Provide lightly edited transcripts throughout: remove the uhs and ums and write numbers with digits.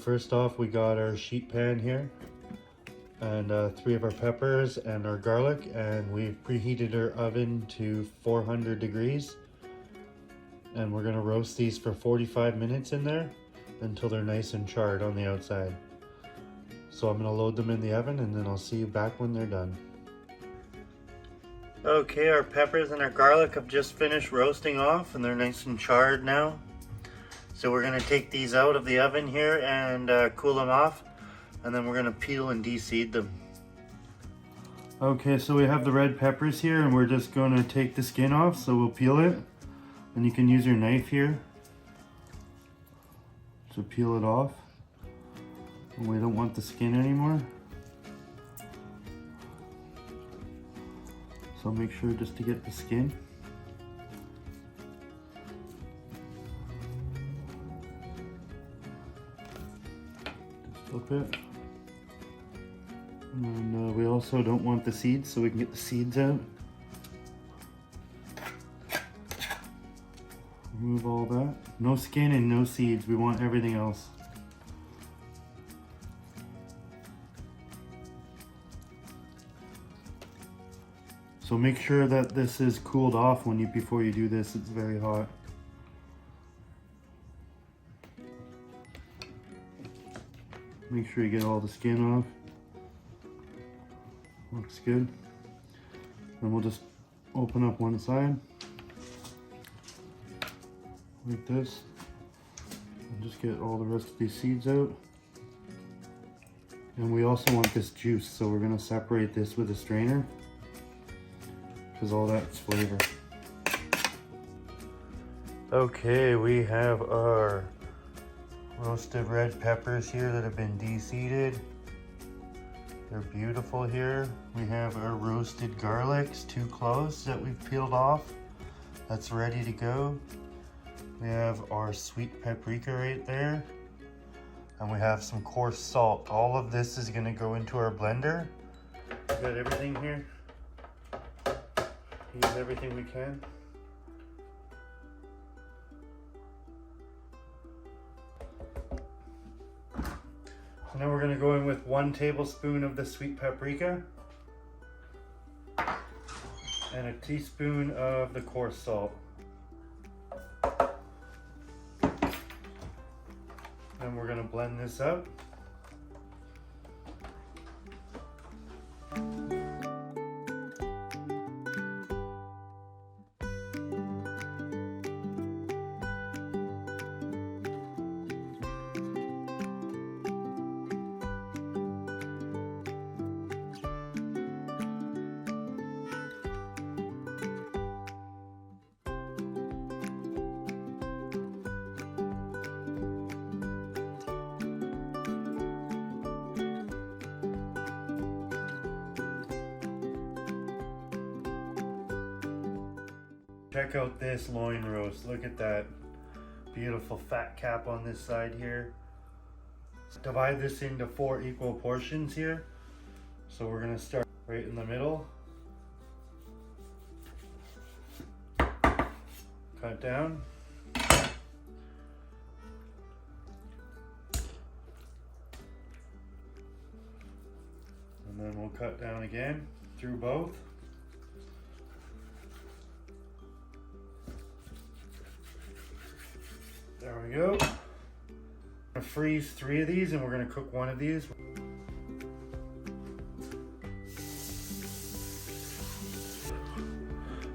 first off, we got our sheet pan here and 3 of our peppers and our garlic, and we've preheated our oven to 400 degrees, and we're gonna roast these for 45 minutes in there until they're nice and charred on the outside. So I'm gonna load them in the oven and then I'll see you back when they're done. Okay, our peppers and our garlic have just finished roasting off and they're nice and charred now. So we're gonna take these out of the oven here and cool them off, and then we're gonna peel and de-seed them. Okay, so we have the red peppers here and we're just gonna take the skin off, so we'll peel it. And you can use your knife here to peel it off. And we don't want the skin anymore. So make sure just to get the skin. Just flip it. And we also don't want the seeds, so we can get the seeds out. Remove all that. No skin and no seeds. We want everything else. So make sure that this is cooled off before you do this. It's very hot. Make sure you get all the skin off. Looks good. Then we'll just open up one side like this and just get all the rest of these seeds out. And we also want this juice, so we're going to separate this with a strainer because all that's flavor. Okay, we have our roasted red peppers here that have been de-seeded. They're beautiful here. We have our roasted garlics, 2 cloves that we've peeled off. That's ready to go. We have our sweet paprika right there. And we have some coarse salt. All of this is gonna go into our blender. We got everything here. Use everything we can. So now we're going to go in with 1 tablespoon of the sweet paprika and a teaspoon of the coarse salt. And we're going to blend this up. Check out this loin roast. Look at that beautiful fat cap on this side here. Divide this into 4 equal portions here. So we're gonna start right in the middle. Cut down. And then we'll cut down again through both. There we go. I'm gonna freeze 3 of these and we're gonna cook 1 of these.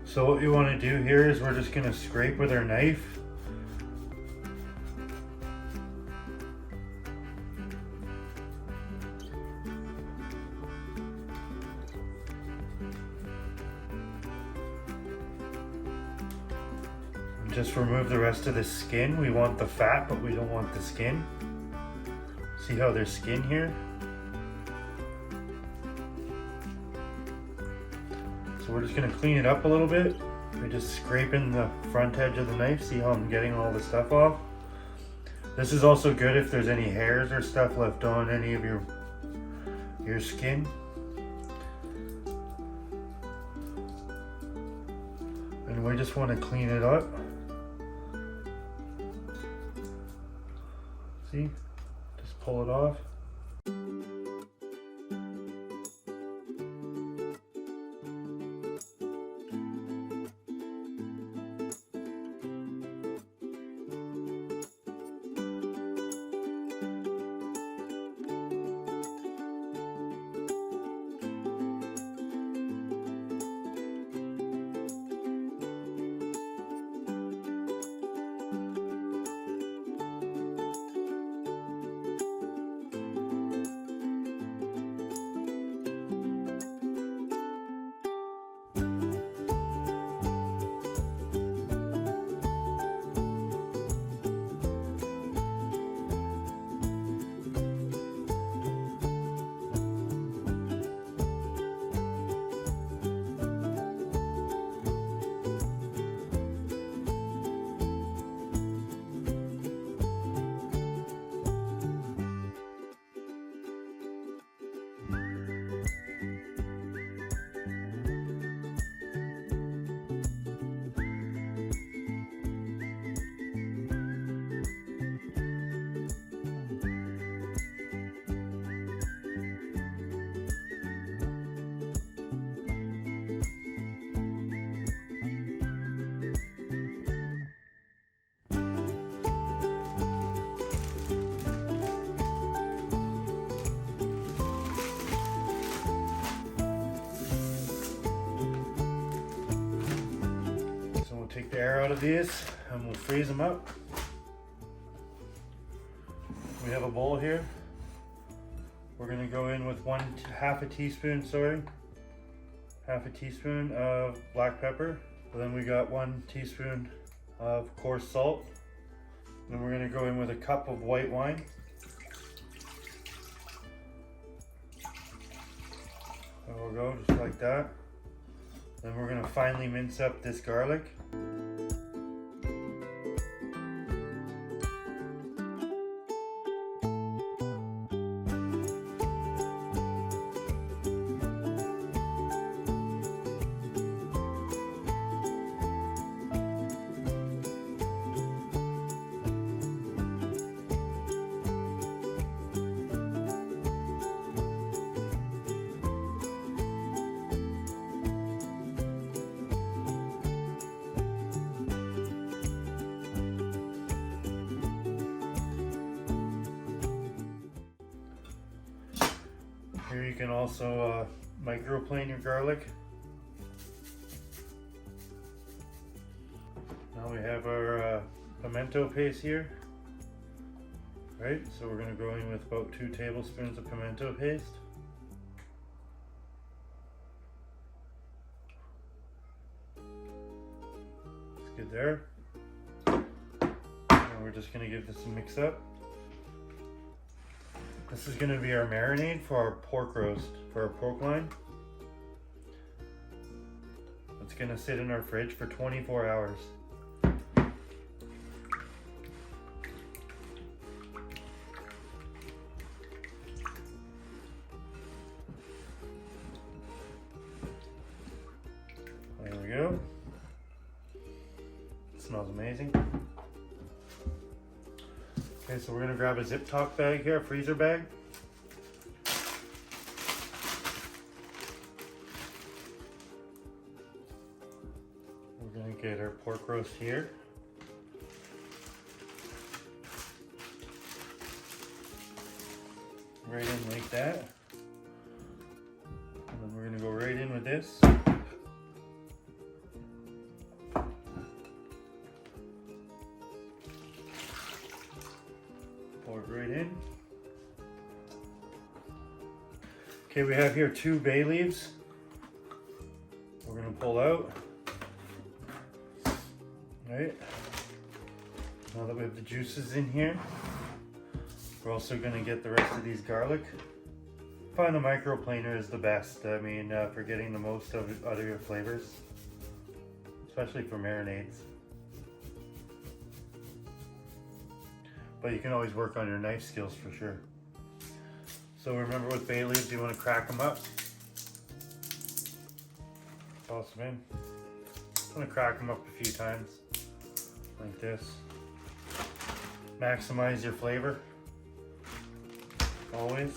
So what we want to do here is we're just gonna scrape with our knife. Just remove the rest of the skin. We want the fat, but we don't want the skin. See how there's skin here? So we're just gonna clean it up a little bit. We're just scraping the front edge of the knife. See how I'm getting all the stuff off? This is also good if there's any hairs or stuff left on any of your skin. And we just want to clean it up. See? Just pull it off. Take the air out of these and we'll freeze them up. We have a bowl here. We're going to go in with half a teaspoon of black pepper. And then we got 1 teaspoon of coarse salt. Then we're going to go in with a cup of white wine. There we go, just like that. Then we're going to finely mince up this garlic. Here you can also microplane your garlic. Now we have our pimento paste here. Right, so we're going to go in with about 2 tablespoons of pimento paste. It's good there. And we're just going to give this a mix up. This is going to be our marinade for our pork roast, for our pork loin. It's going to sit in our fridge for 24 hours. There we go. It smells amazing. Okay, so we're going to grab a zip top bag here, a freezer bag. We're going to get our pork roast here. Right in like that. And then we're going to go right in with this. Pour it right in. Okay, we have here 2 bay leaves. We're going to pull out. Right. Now that we have the juices in here, we're also going to get the rest of these garlic. I find the microplaner is the best. I mean, for getting the most out of your flavors, especially for marinades. But you can always work on your knife skills for sure. So remember, with bay leaves, you want to crack them up. Toss them in. I'm going to crack them up a few times, like this. Maximize your flavor. always.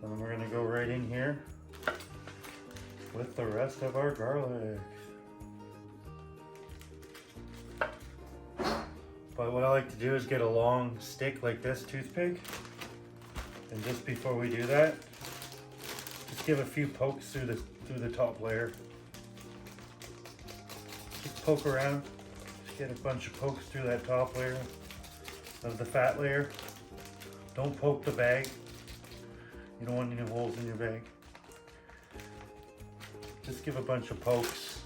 And then we're gonna go right in here with the rest of our garlic. But what I like to do is get a long stick like this, toothpick. And just before we do that, just give a few pokes through the top layer. Just poke around. Just get a bunch of pokes through that top layer of the fat layer. Don't poke the bag. You don't want any holes in your bag. Just give a bunch of pokes.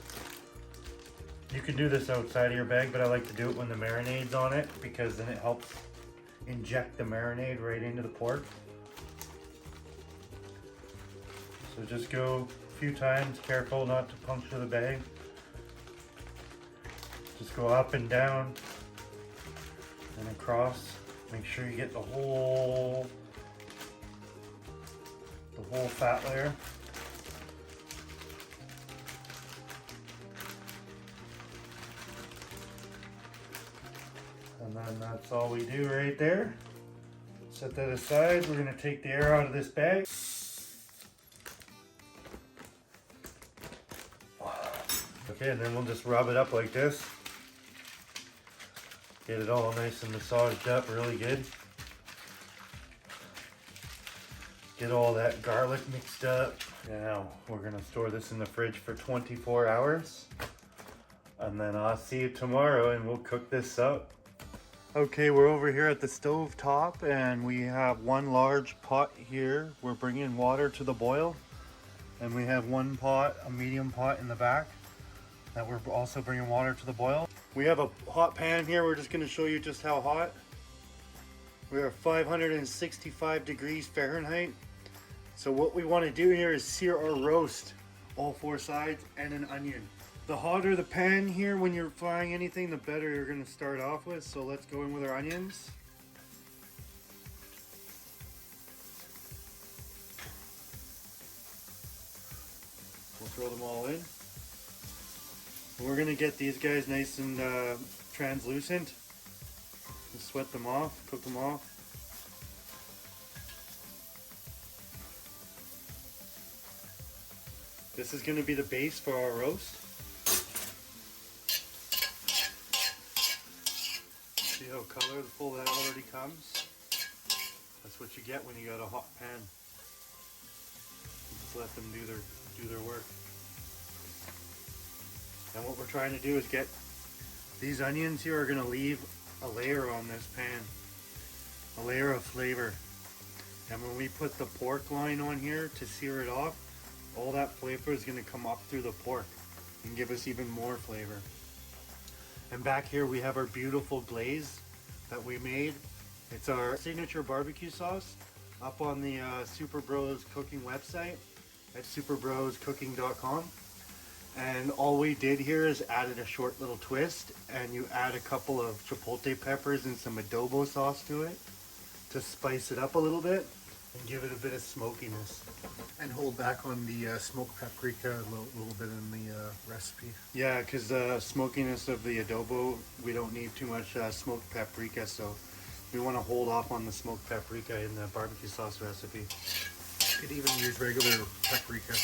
You can do this outside of your bag, but I like to do it when the marinade's on it because then it helps inject the marinade right into the pork. So just go a few times, careful not to puncture the bag. Just go up and down and across. Make sure you get the whole fat layer. And then that's all we do right there. Set that aside. We're gonna take the air out of this bag. Okay, and then we'll just rub it up like this. Get it all nice and massaged up really good. Get all that garlic mixed up. Now we're gonna store this in the fridge for 24 hours. And then I'll see you tomorrow and we'll cook this up. Okay, we're over here at the stove top and we have one large pot here. We're bringing water to the boil. And we have one pot, a medium pot in the back that we're also bringing water to the boil. We have a hot pan here. We're just gonna show you just how hot. We are 565 degrees Fahrenheit. So what we wanna do here is sear or roast all four sides and an onion. The hotter the pan here when you're frying anything, the better you're gonna start off with. So let's go in with our onions. We'll throw them all in. And we're gonna get these guys nice and translucent. Just sweat them off, cook them off. This is gonna be the base for our roast. See how colorful that already comes? That's what you get when you got a hot pan. Just let them do their work. And what we're trying to do is get these onions here are going to leave a layer on this pan, a layer of flavor. And when we put the pork loin on here to sear it off, all that flavor is going to come up through the pork and give us even more flavor. And back here we have our beautiful glaze that we made. It's our signature barbecue sauce up on the Super Bros cooking website at superbroscooking.com. And all we did here is added a short little twist, and you add a couple of chipotle peppers and some adobo sauce to it to spice it up a little bit and give it a bit of smokiness. And hold back on the smoked paprika a little bit in the recipe. Yeah, because the smokiness of the adobo, we don't need too much smoked paprika, so we want to hold off on the smoked paprika in the barbecue sauce recipe. You could even use regular paprika.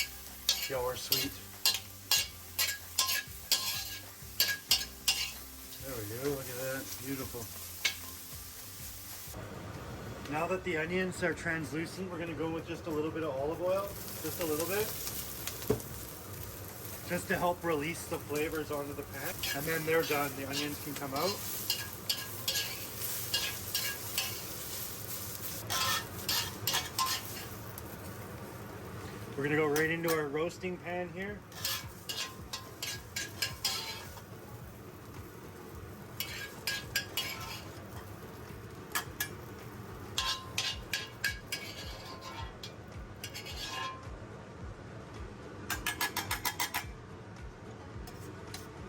Yeah, or sweet. There we go, look at that, beautiful. Now that the onions are translucent, we're gonna go with just a little bit of olive oil, just a little bit. Just to help release the flavors onto the pan. And then they're done, the onions can come out. We're gonna go right into our roasting pan here.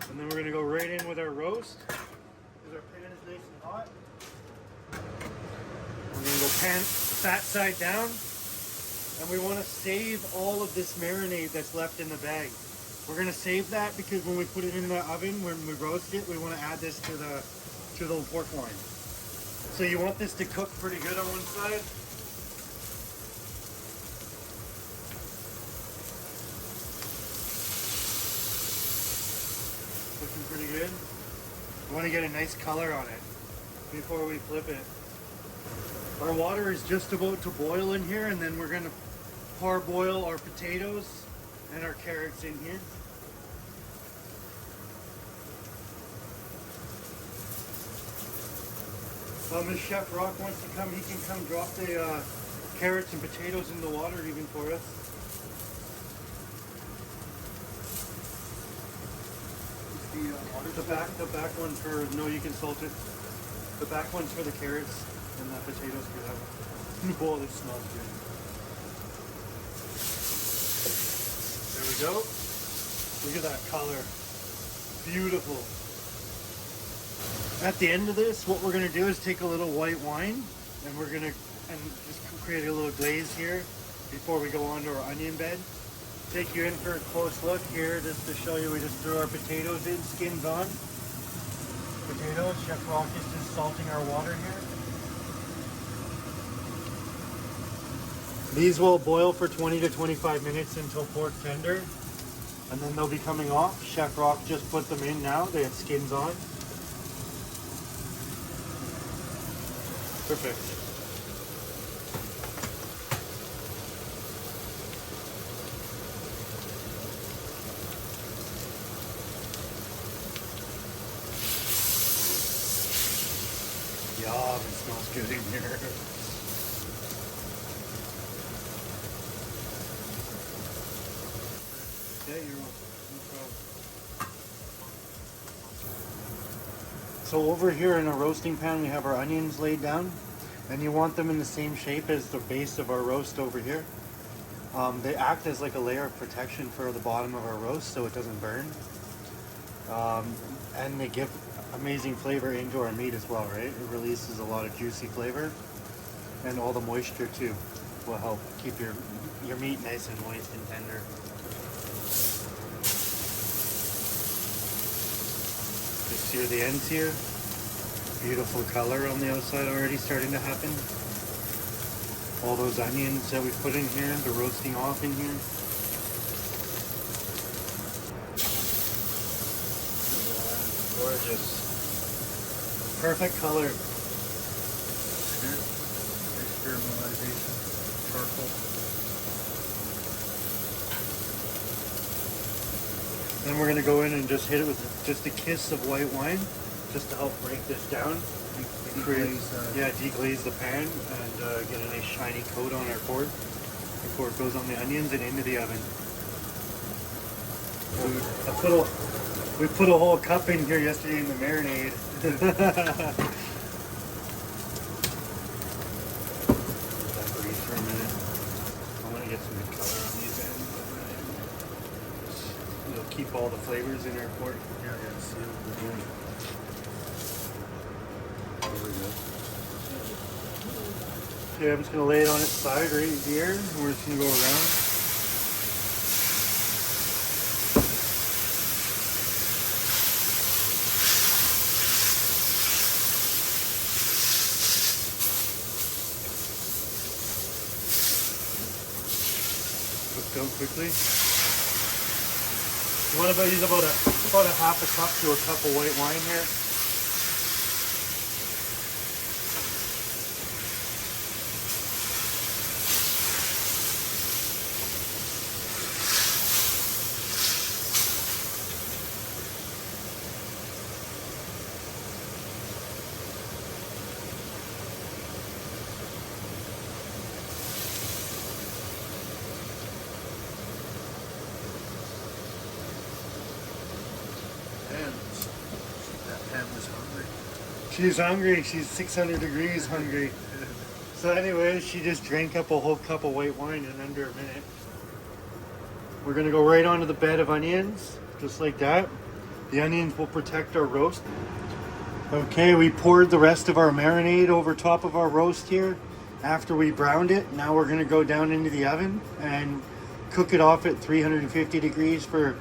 And then we're gonna go right in with our roast, because our pan is nice and hot. We're gonna go pan fat side down, and we wanna save all of this marinade that's left in the bag. We're gonna save that because when we put it in the oven, when we roast it, we wanna add this to the pork loin. So you want this to cook pretty good on one side. Looking pretty good. You want to get a nice color on it before we flip it. Our water is just about to boil in here, and then we're going to parboil our potatoes and our carrots in here. If Chef Rock wants to come, he can come drop the carrots and potatoes in the water even for us. The back one for, no, you can salt it. The back one's for the carrots and the potatoes for that one. Oh, this smells good. There we go. Look at that color. Beautiful. At the end of this, what we're going to do is take a little white wine and we're going to just create a little glaze here before we go on to our onion bed. Take you in for a close look here just to show you. We just threw our potatoes in, skins on. Potatoes, Chef Rock is just salting our water here. These will boil for 20 to 25 minutes until pork tender, and then they'll be coming off. Chef Rock just put them in now. They have skins on. Perfect. Yum, it smells good in here. Yeah, you're welcome. No problem. So over here in a roasting pan, we have our onions laid down, and you want them in the same shape as the base of our roast over here. They act as like a layer of protection for the bottom of our roast so it doesn't burn. And they give amazing flavor into our meat as well, right? It releases a lot of juicy flavor, and all the moisture too will help keep your meat nice and moist and tender. Just sear the ends here. Beautiful color on the outside already starting to happen. All those onions that we put in here, they're roasting off in here. Gorgeous. Perfect color. Good. Nice caramelization. Charcoal. Then we're going to go in and just hit it with just a kiss of white wine, just to help break this down. Deglaze the pan and get a nice shiny coat on our pork before it goes on the onions and into the oven. We put a whole cup in here yesterday in the marinade. That breathe for a minute. I want to get some good color on these ends. It'll keep all the flavors in our pork. Yeah, seal the wound. There we go. Okay, I'm just going to lay it on its side right here, and we're just going to go around. Cook down quickly. You want to use about a half a cup to a cup of white wine here. That pan was hungry. She's hungry. She's 600 degrees hungry. So anyway, she just drank up a whole cup of white wine in under a minute. We're going to go right onto the bed of onions, just like that. The onions will protect our roast. Okay, we poured the rest of our marinade over top of our roast here after we browned it. Now we're going to go down into the oven and cook it off at 350 degrees for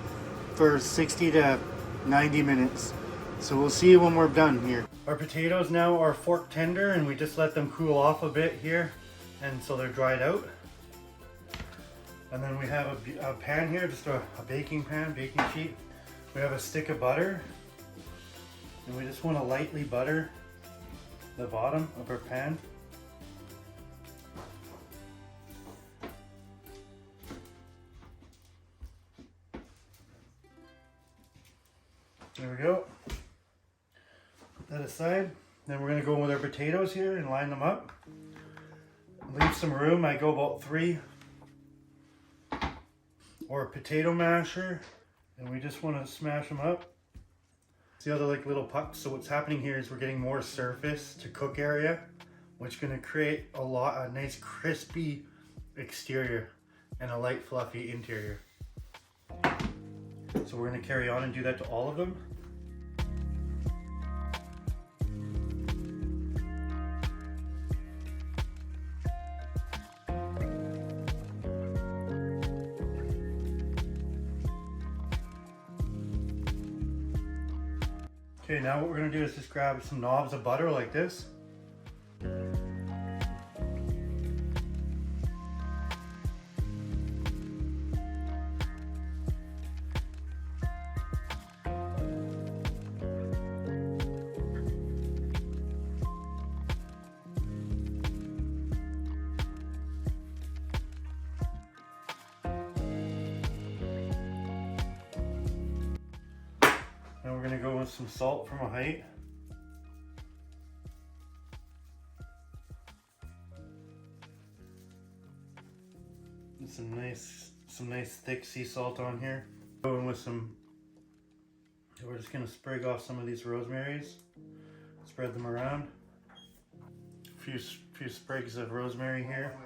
60 to 90 minutes. So we'll see you when we're done here. Our potatoes now are fork tender, and we just let them cool off a bit here, and so they're dried out. And then we have a pan here, just a baking pan, baking sheet. We have a stick of butter, and we just want to lightly butter the bottom of our pan. There we go. Put that aside. Then we're going to go in with our potatoes here and line them up. Leave some room. I go about 3. Or a potato masher. And we just want to smash them up. See how they're like little pucks? So what's happening here is we're getting more surface to cook area, which is going to create a nice crispy exterior and a light fluffy interior. So we're going to carry on and do that to all of them. Okay, now what we're going to do is just grab some knobs of butter like this. Now we're going to go with some salt from a height. And some nice thick sea salt on here. Going with we're just going to sprig off some of these rosemaries. Spread them around. A few sprigs of rosemary here.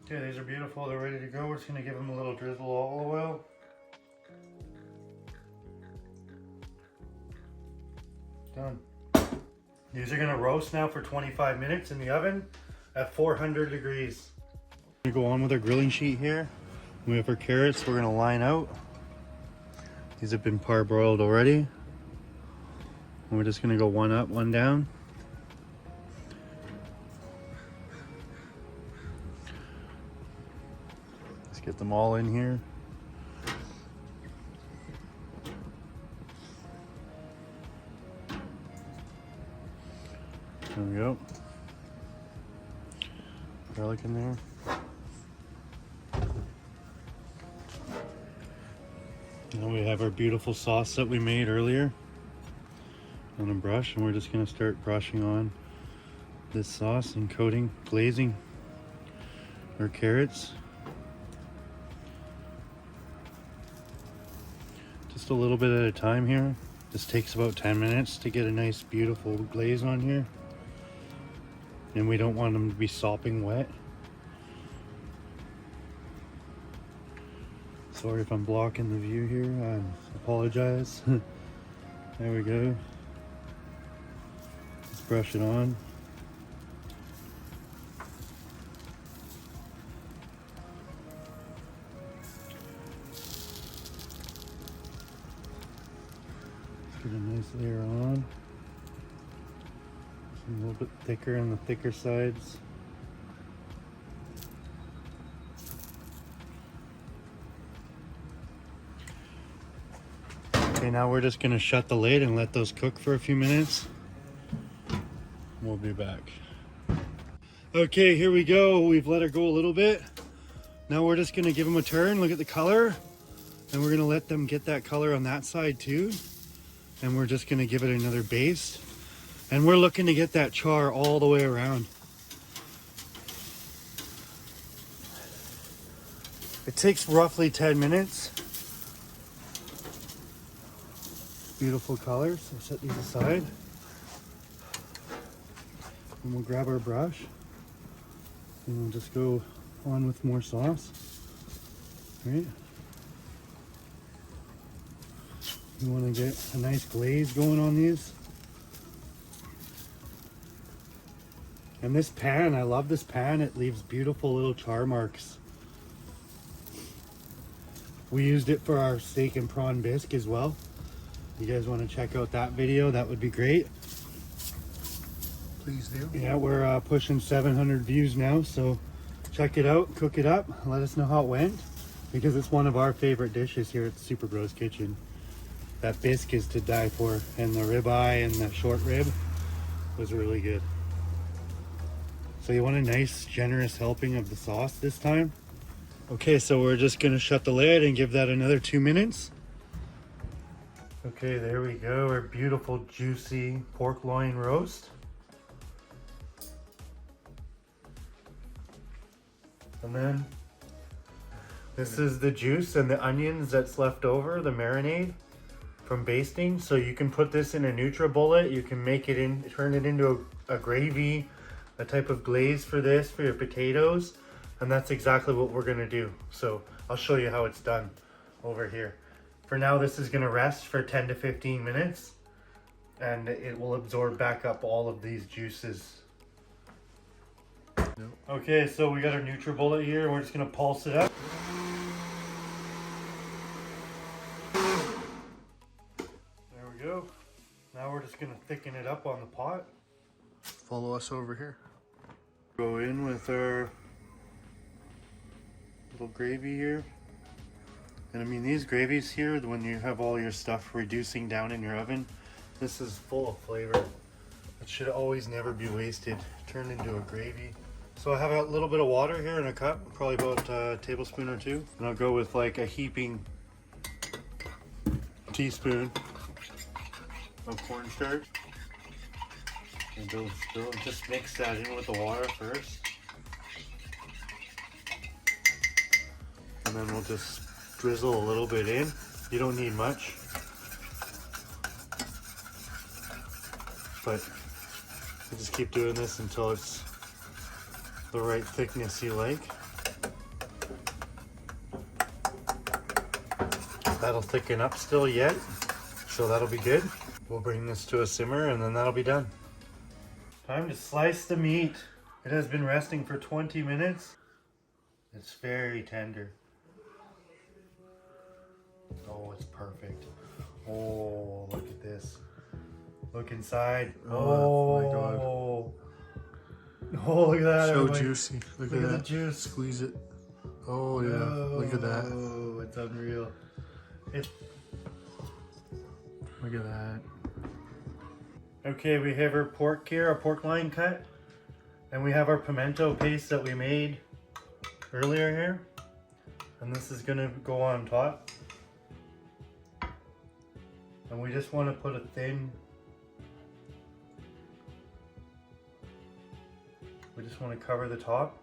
Okay, these are beautiful. They're ready to go. We're just going to give them a little drizzle of olive oil. Done. These are going to roast now for 25 minutes in the oven at 400 degrees. We're going to go on with our grilling sheet here. We have our carrots we're going to line out. These have been parboiled already. And we're just going to go one up, one down. Let's get them all in here. There we go. Garlic in there. Now we have our beautiful sauce that we made earlier on a brush, and we're just going to start brushing on this sauce and glazing our carrots. Just a little bit at a time here. This takes about 10 minutes to get a nice beautiful glaze on here. And we don't want them to be sopping wet. Sorry if I'm blocking the view here, I apologize. There we go. Let's brush it on. Let's get a nice layer on. A little bit thicker on the thicker sides. Okay, now we're just going to shut the lid and let those cook for a few minutes. We'll be back. Okay, here we go. We've let her go a little bit. Now we're just going to give them a turn. Look at the color. And we're going to let them get that color on that side too. And we're just going to give it another baste. And we're looking to get that char all the way around. It takes roughly 10 minutes. Beautiful colors. So set these aside. And we'll grab our brush. And we'll just go on with more sauce. Right? You want to get a nice glaze going on these. And this pan, I love this pan. It leaves beautiful little char marks. We used it for our steak and prawn bisque as well. You guys want to check out that video? That would be great. Please do. Yeah, we're pushing 700 views now, so check it out, cook it up, let us know how it went, because it's one of our favorite dishes here at Super Bros Kitchen. That bisque is to die for, and the ribeye and the short rib was really good. So you want a nice, generous helping of the sauce this time? Okay, so we're just gonna shut the lid and give that another 2 minutes. Okay, there we go, our beautiful, juicy pork loin roast. And then this is the juice and the onions that's left over, the marinade from basting. So you can put this in a NutriBullet. You can make it in, turn it into a gravy, a type of glaze for this, for your potatoes. And that's exactly what we're gonna do. So I'll show you how it's done over here. For now, this is gonna rest for 10 to 15 minutes and it will absorb back up all of these juices. Okay, so we got our NutriBullet here. We're just gonna pulse it up. There we go. Now we're just gonna thicken it up on the pot. Follow us over here. Go in with our little gravy here. And I mean, these gravies here, when you have all your stuff reducing down in your oven, this is full of flavor. It should always never be wasted. Turn into a gravy. So I have a little bit of water here in a cup, probably about a tablespoon or two. And I'll go with like a heaping teaspoon of cornstarch. And just mix that in with the water first. And then we'll just drizzle a little bit in. You don't need much. But you just keep doing this until it's the right thickness you like. That'll thicken up still yet, so that'll be good. We'll bring this to a simmer and then that'll be done. Time to slice the meat. It has been resting for 20 minutes. It's very tender. Oh, it's perfect. Oh, look at this. Look inside. Oh my God. Oh, look at that. So juicy. Look at the that. juice. Squeeze it. Oh yeah. Look at that. Oh, it's unreal. Look at that. Okay, we have our pork here, our pork loin cut. And we have our pimento paste that we made earlier here. And this is gonna go on top. And we just want to put a thin, we just want to cover the top.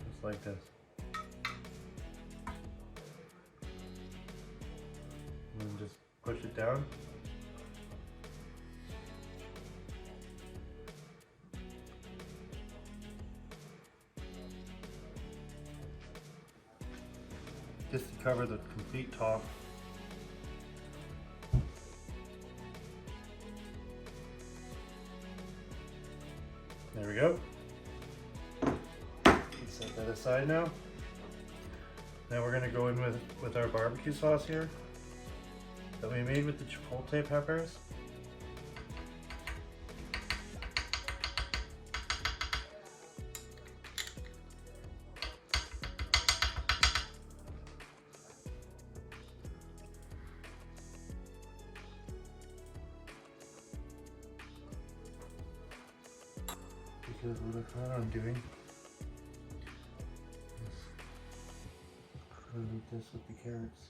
Just like this. And then just push it down. Just to cover the complete top. There we go. Set that aside now. Now we're gonna go in with our barbecue sauce here that we made with the chipotle peppers. Because what I plan on doing is eat this with the carrots.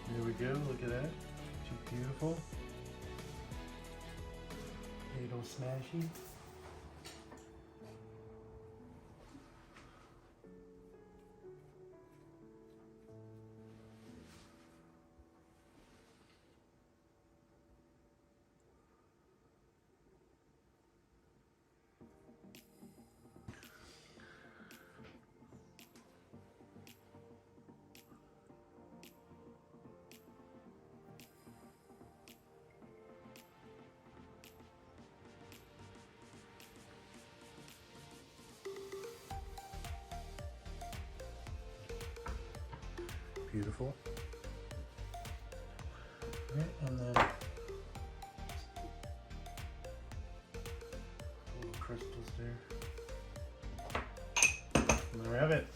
There we go, look at that. Too beautiful. little smashy. Beautiful. Right, and then little crystals there. And there we have it.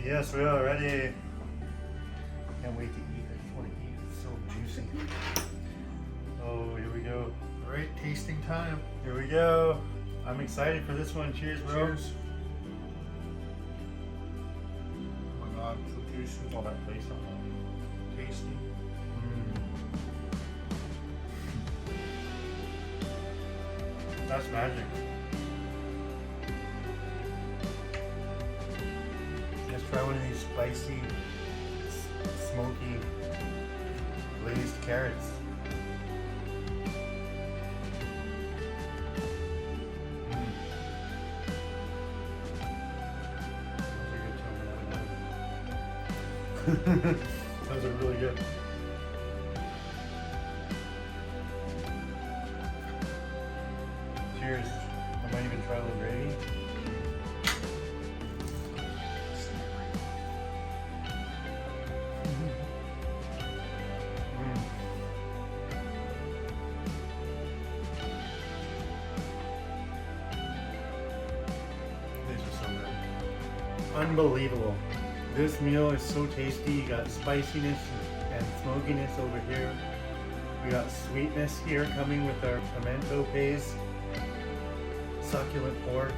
Yes, we are ready. Can't wait to eat. I just want to eat. It's so juicy. Oh, here we go. All right, tasting time. Here we go. I'm excited for this one. Cheers, bro. Cheers. Oh my God, so juicy. Oh, that place on that. Tasty. That's magic. Let's try one of these spicy, smoky, glazed carrots. Those are really good. Cheers. I might even try a little gravy. These are so good. Unbelievable. This meal is so tasty. You got spiciness and smokiness over here. We got sweetness here coming with our pimento paste. Succulent pork.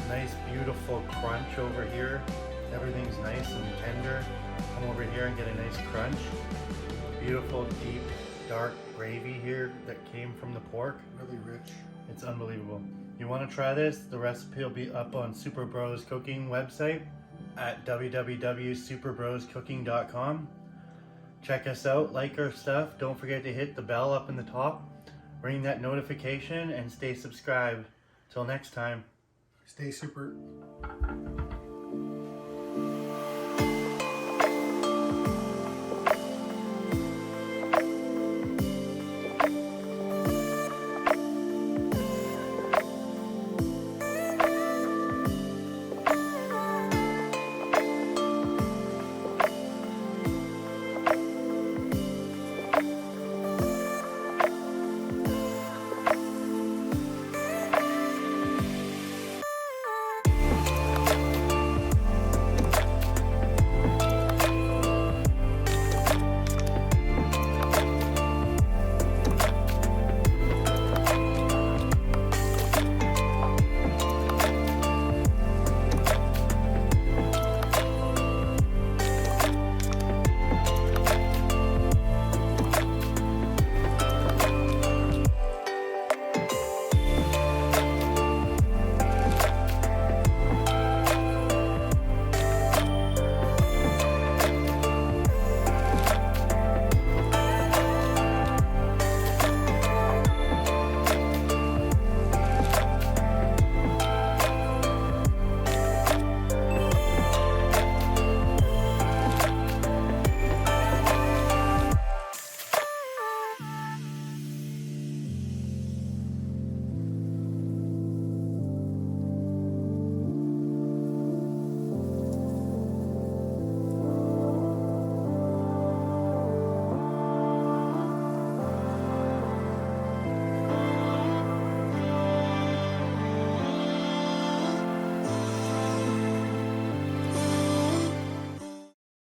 Nice beautiful crunch over here. Everything's nice and tender. Come over here and get a nice crunch. Beautiful deep dark gravy here that came from the pork. Really rich. It's unbelievable. You want to try this? The recipe will be up on Super Bros Cooking website at www.superbroscooking.com. Check us out, like our stuff. Don't forget to hit the bell up in the top. Ring that notification and stay subscribed. Till next time. Stay super.